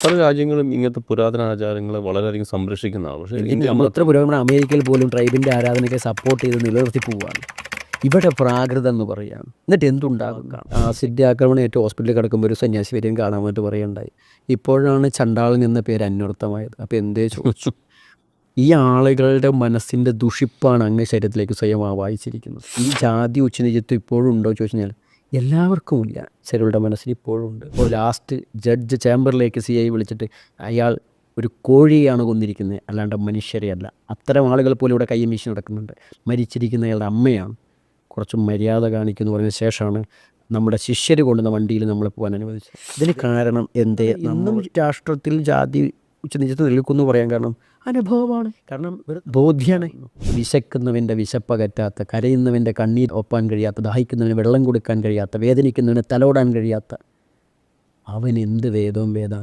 പല രാജ്യങ്ങളും ഇങ്ങനത്തെ പുരാതന ആചാരങ്ങളെ വളരെയധികം സംരക്ഷിക്കുന്നതാണ്. പക്ഷേ നമ്മൾ എത്ര പുരോഗമനം അമേരിക്കയിൽ പോലും ട്രൈബിൻ്റെ ആരാധനയ്ക്ക് സപ്പോർട്ട് ചെയ്ത് നിലനിർത്തി പോവുകയാണ്. ഇവിടെ പ്രാകൃതം എന്ന് പറയുകയാണ്. എന്നിട്ട് എന്തുണ്ടാകും? ആസിഡ് ആക്രമണം ഏറ്റവും ഹോസ്പിറ്റലിൽ കിടക്കുമ്പോൾ ഒരു സന്യാസി വരെയും കാണാൻ വേണ്ടി പറയുണ്ടായി. ഇപ്പോഴാണ് ചണ്ടാളൻ എന്ന പേര് അന്വർത്ഥമായത്. അപ്പോൾ എന്തേ ചോദിച്ചു? ഈ ആളുകളുടെ മനസ്സിൻ്റെ ദുഷിപ്പാണ് അങ്ങ് ശരീരത്തിലേക്ക് സ്വയം വായിച്ചിരിക്കുന്നത്. ഈ ജാതി ഉച്ചനീചത്വം ഇപ്പോഴും ഉണ്ടോ ചോദിച്ചു കഴിഞ്ഞാൽ എല്ലാവർക്കും ഇല്ല, ചിലരുടെ മനസ്സിൽ ഇപ്പോഴും ഉണ്ട്. ഇപ്പോൾ ലാസ്റ്റ് ജഡ്ജ് ചേംബറിലേക്ക് CI വിളിച്ചിട്ട് അയാൾ ഒരു കോഴിയാണ് കൊന്നിരിക്കുന്നത്, അല്ലാണ്ട് മനുഷ്യരെയല്ല. അത്തരം ആളുകൾ പോലും ഇവിടെ കയ്യും വീശി നടക്കുന്നുണ്ട്. മരിച്ചിരിക്കുന്ന അയാളുടെ അമ്മയാണ്. കുറച്ച് മര്യാദ കാണിക്കുന്നു പറഞ്ഞ ശേഷമാണ് നമ്മുടെ ശിഷ്യർ കൊണ്ടുവന്ന വണ്ടിയിൽ നമ്മളെ പോകാൻ അനുവദിച്ചത്. ഇതിന് കാരണം എന്തേ? ഇന്നും രാഷ്ട്രത്തിൽ ജാതി ഉച്ചനീചത്വം നിൽക്കുന്നു പറയാൻ കാരണം അനുഭവമാണ്, കാരണം ബോധ്യമാണ്. വിശക്കുന്നവൻ്റെ വിശപ്പകറ്റാത്ത, കരയുന്നവൻ്റെ കണ്ണീർ ഒപ്പാൻ കഴിയാത്ത, ദാഹിക്കുന്നവന് വെള്ളം കൊടുക്കാൻ കഴിയാത്ത, വേദനിക്കുന്നവന് തലോടാൻ കഴിയാത്ത അവൻ എന്ത് വേദവും വേദം